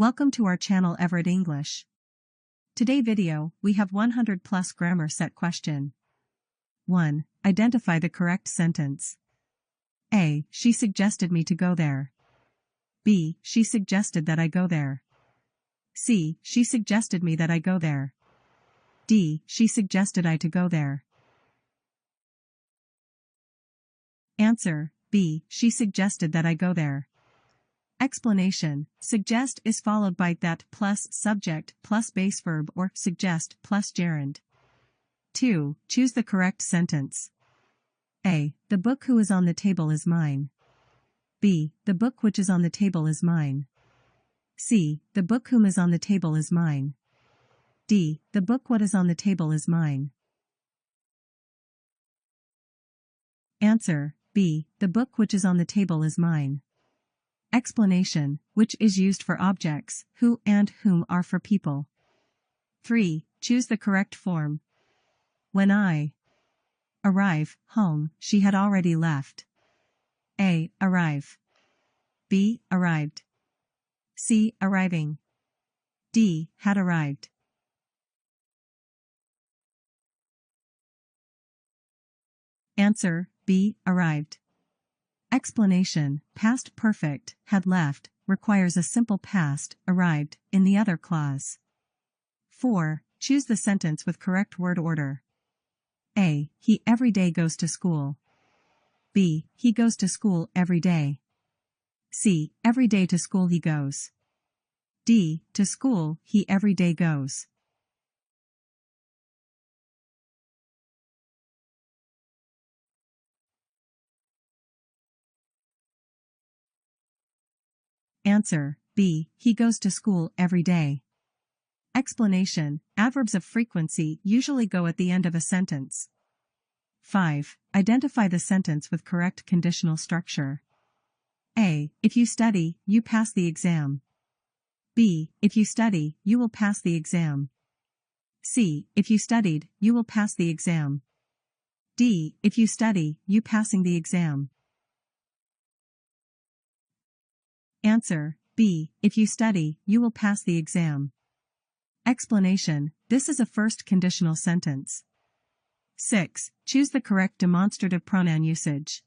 Welcome to our channel Everett English. Today video, we have 100 plus grammar set question. 1. Identify the correct sentence. A. She suggested me to go there. B. She suggested that I go there. C. She suggested me that I go there. D. She suggested I to go there. Answer, B. She suggested that I go there. Explanation, suggest is followed by that plus subject plus base verb or suggest plus gerund. 2. Choose the correct sentence. A. The book who is on the table is mine. B. The book which is on the table is mine. C. The book whom is on the table is mine. D. The book what is on the table is mine. Answer, B. The book which is on the table is mine. Explanation, which is used for objects, who and whom are for people. 3. Choose the correct form. When I arrive home, she had already left. A. Arrive. B. Arrived. C. Arriving. D. Had arrived. Answer, B. Arrived. Explanation, past perfect, had left, requires a simple past, arrived, in the other clause. 4. Choose the sentence with correct word order. A. He every day goes to school. B. He goes to school every day. C. Every day to school he goes. D. To school he every day goes. Answer, B. He goes to school every day. Explanation, adverbs of frequency usually go at the end of a sentence. 5. Identify the sentence with correct conditional structure. A. If you study, you pass the exam. B. If you study, you will pass the exam. C. If you studied, you will pass the exam. D. If you study, you passing the exam. Answer, B. If you study, you will pass the exam. Explanation, this is a first conditional sentence. 6. Choose the correct demonstrative pronoun usage.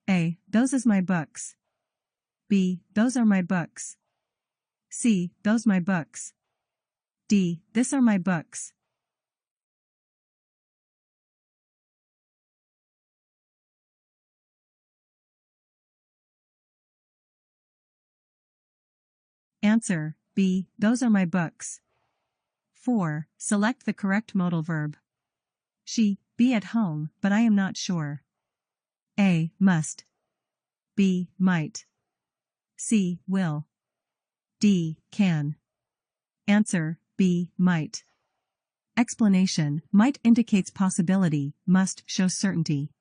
A. Those is my books. B. Those are my books. C. Those my books. D. This are my books. Answer, B. Those are my books. 4. Select the correct modal verb. She, be at home, but I am not sure. A. Must. B. Might. C. Will. D. Can. Answer, B. Might. Explanation, might indicates possibility, must shows certainty.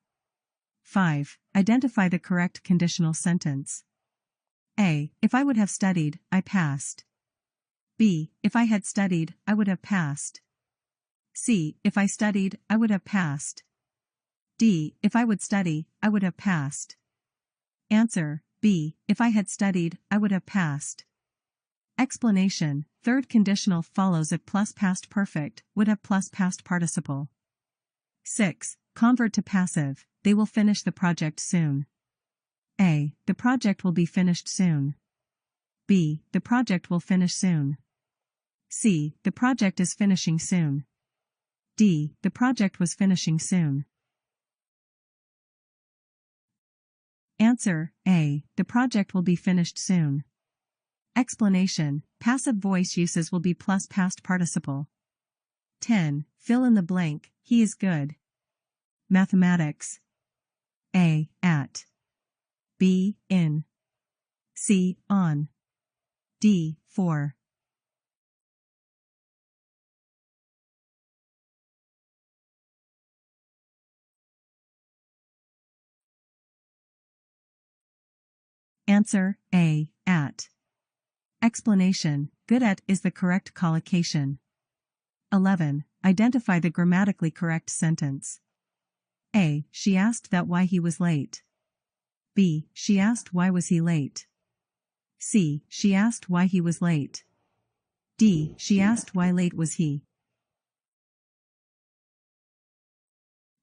5. Identify the correct conditional sentence. A. If I would have studied, I passed. B. If I had studied, I would have passed. C. If I studied, I would have passed. D. If I would study, I would have passed. Answer, B. If I had studied, I would have passed. Explanation, third conditional follows if plus past perfect, would have plus past participle. 6. Convert to passive, they will finish the project soon. A. The project will be finished soon. B. The project will finish soon. C. The project is finishing soon. D. The project was finishing soon. Answer, A. The project will be finished soon. Explanation, passive voice uses will be plus past participle. 10. Fill in the blank, he is good. Mathematics. A. At. B. In. C. On. D. For. Answer, A. At. Explanation, good at is the correct collocation. 11. Identify the grammatically correct sentence. A. She asked that why he was late. B. She asked why was he late. C. She asked why he was late. D. She asked why late was he.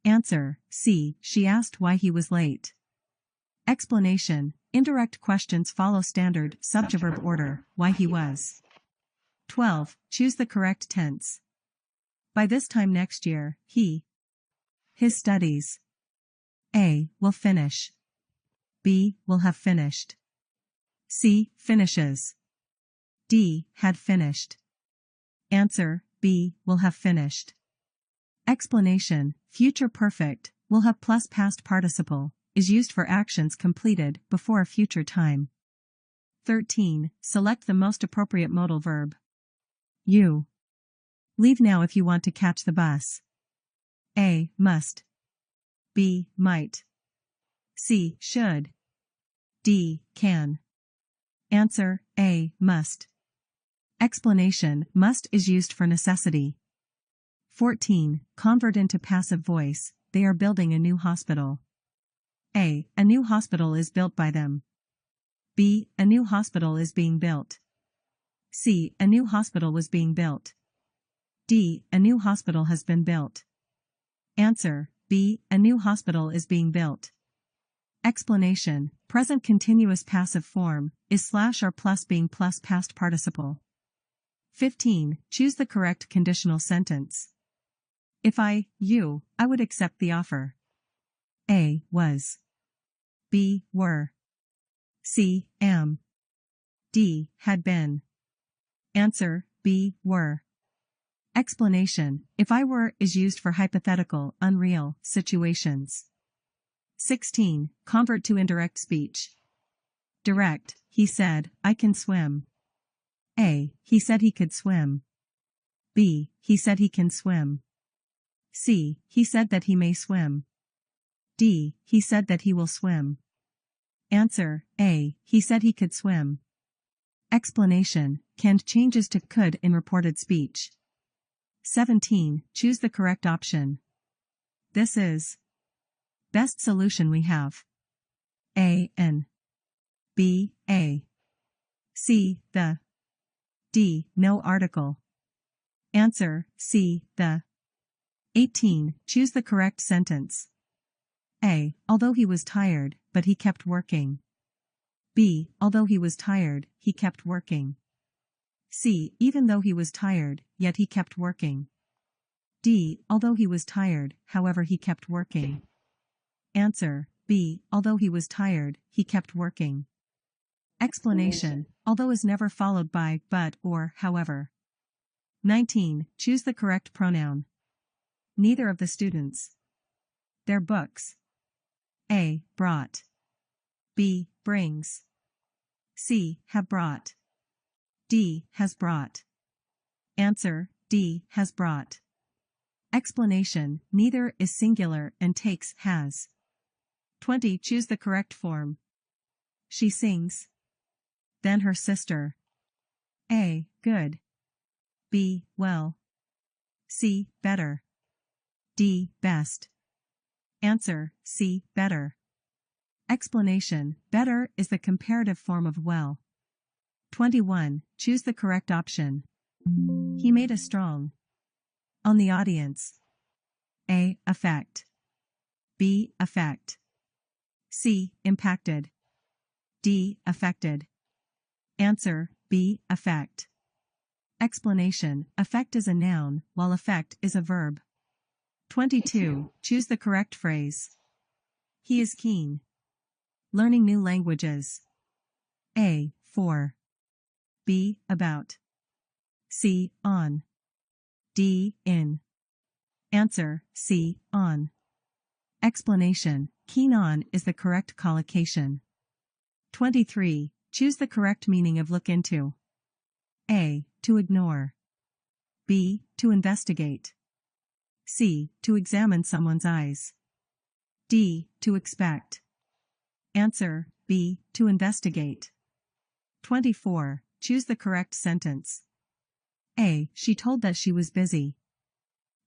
Answer, C. She asked why he was late. Explanation, indirect questions follow standard subject-verb order, why he was. 12. Choose the correct tense. By this time next year, his studies. A. Will finish. B. Will have finished. C. Finishes. D. Had finished. Answer, B. Will have finished. Explanation, future perfect, will have plus past participle, is used for actions completed before a future time. 13. Select the most appropriate modal verb. U. Leave now if you want to catch the bus. A. Must. B. Might. C. Should. D. Can. Answer, A. Must. Explanation, must is used for necessity. 14. Convert into passive voice, they are building a new hospital. A. A new hospital is built by them. B. A new hospital is being built. C. A new hospital was being built. D. A new hospital has been built. Answer, B. A new hospital is being built. Explanation, present continuous passive form, is slash or plus being plus past participle. 15. Choose the correct conditional sentence. If I would accept the offer. A. Was. B. Were. C. Am. D. Had been. Answer, B. Were. Explanation, if I were is used for hypothetical, unreal, situations. 16. Convert to indirect speech. Direct, he said, I can swim. A. He said he could swim. B. He said he can swim. C. He said that he may swim. D. He said that he will swim. Answer, A. He said he could swim. Explanation, can changes to could in reported speech. 17. Choose the correct option. This is best solution we have. A. N. B. A. C. The. D. No article. Answer, C. The. 18. Choose the correct sentence. A. Although he was tired, but he kept working. B. Although he was tired, he kept working. C. Even though he was tired, yet he kept working. D. Although he was tired, however he kept working. Answer, B. Although he was tired, he kept working. Explanation, although is never followed by but or however. 19. Choose the correct pronoun. Neither of the students. Their books. A. Brought. B. Brings. C. Have brought. D. Has brought. Answer, D. Has brought. Explanation, neither is singular and takes has. 20. Choose the correct form. She sings. Then her sister. A. Good. B. Well. C. Better. D. Best. Answer, C. Better. Explanation, better is the comparative form of well. 21. Choose the correct option. He made a strong on the audience. A. Effect. B. Effect. C. Impacted. D. Affected. Answer, B. Effect. Explanation, effect is a noun, while effect is a verb. 22. Choose the correct phrase. He is keen. Learning new languages. A. For. B. About. C. On. D. In. Answer, C. On. Explanation, keen on is the correct collocation. 23. Choose the correct meaning of look into. A. To ignore. B. To investigate. C. To examine someone's eyes. D. To expect. Answer, B. To investigate. 24. Choose the correct sentence. A. She told that she was busy.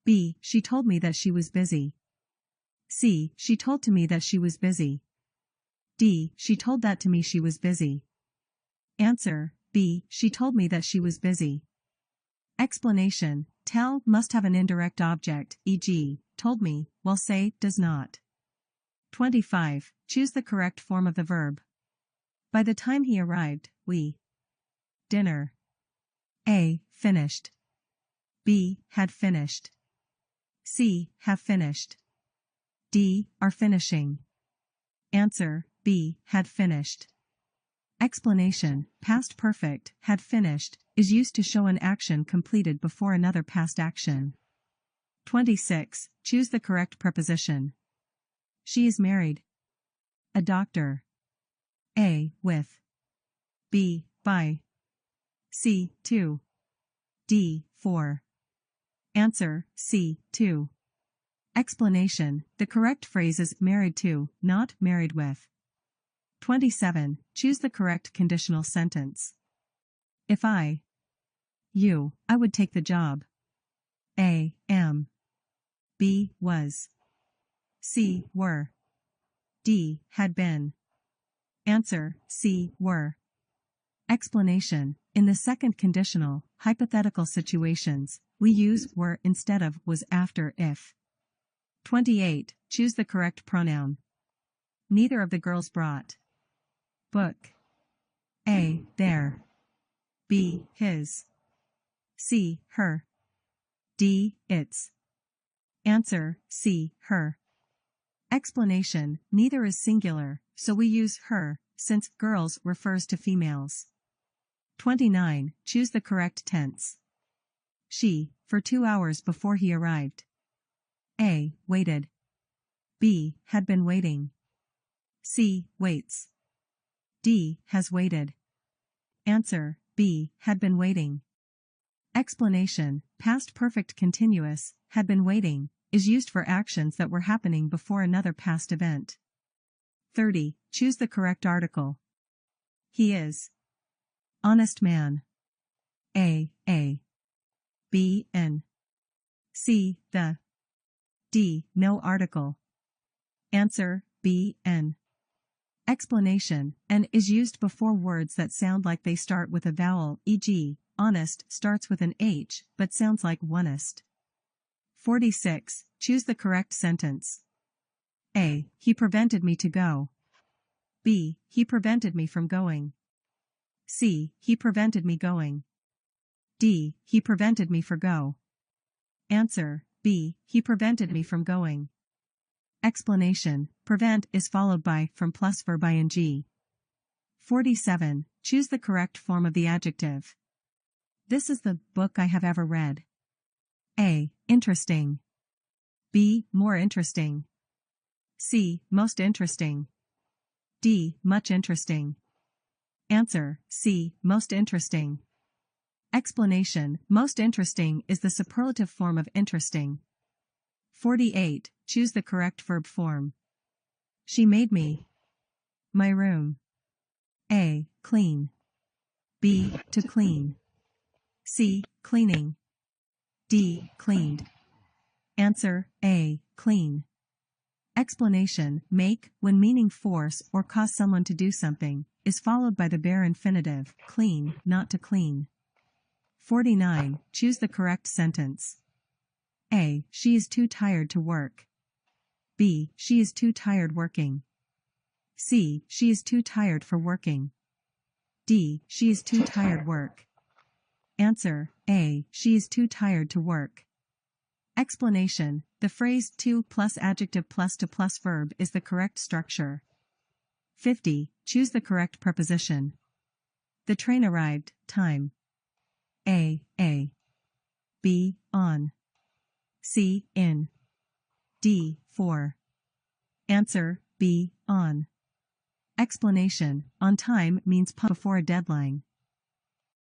B. She told me that she was busy. C. She told to me that she was busy. D. She told that to me she was busy. Answer, B. She told me that she was busy. Explanation, tell must have an indirect object, e.g., told me, while say does not. 25. Choose the correct form of the verb. By the time he arrived, we. Dinner. A. Finished. B. Had finished. C. Have finished. D. Are finishing. Answer, B. Had finished. Explanation, past perfect, had finished, is used to show an action completed before another past action. 26. Choose the correct preposition. She is married. A doctor. A. With. B. By. C. To. D. For. Answer, C. To. Explanation, the correct phrase is married to, not married with. 27. Choose the correct conditional sentence. If I. I would take the job. A. Am. B. Was. C. Were. D. Had been. Answer, C. Were. Explanation, in the second conditional, hypothetical situations, we use were instead of was after if. 28. Choose the correct pronoun. Neither of the girls brought. Book. A. Their. B. His. C. Her. D. Its. Answer, C. Her. Explanation, neither is singular, so we use her, since girls refers to females. 29. Choose the correct tense. She, for 2 hours before he arrived. A. Waited. B. Had been waiting. C. Waits. D. Has waited. Answer, B. Had been waiting. Explanation, past perfect continuous, had been waiting, is used for actions that were happening before another past event. 30. Choose the correct article. He is. Honest man. A. B. N. C. The. D. No article. Answer, B. N. Explanation, an is used before words that sound like they start with a vowel, e.g., honest starts with an H, but sounds like onest. 46. Choose the correct sentence. A. He prevented me to go. B. He prevented me from going. C. He prevented me going. D. He prevented me from go. Answer, B. He prevented me from going. Explanation, prevent is followed by from plus verb ing. 47. Choose the correct form of the adjective. This is the book I have ever read. A. Interesting. B. More interesting. C. Most interesting. D. Much interesting. Answer, C. Most interesting. Explanation, most interesting is the superlative form of interesting. 48. Choose the correct verb form. She made me. My room. A. Clean. B. To clean. C. Cleaning. D. Cleaned. Answer, A. Clean. Explanation, make, when meaning force or cause someone to do something, is followed by the bare infinitive, clean, not to clean. 49. Choose the correct sentence. A. She is too tired to work. B. She is too tired working. C. She is too tired for working. D. She is too tired work. Answer, A. She is too tired to work. Explanation, the phrase to plus adjective plus to plus verb is the correct structure. 50. Choose the correct preposition. The train arrived, time. A. B. On. C. In. D. For. Answer, B. On. Explanation, on time means before a deadline,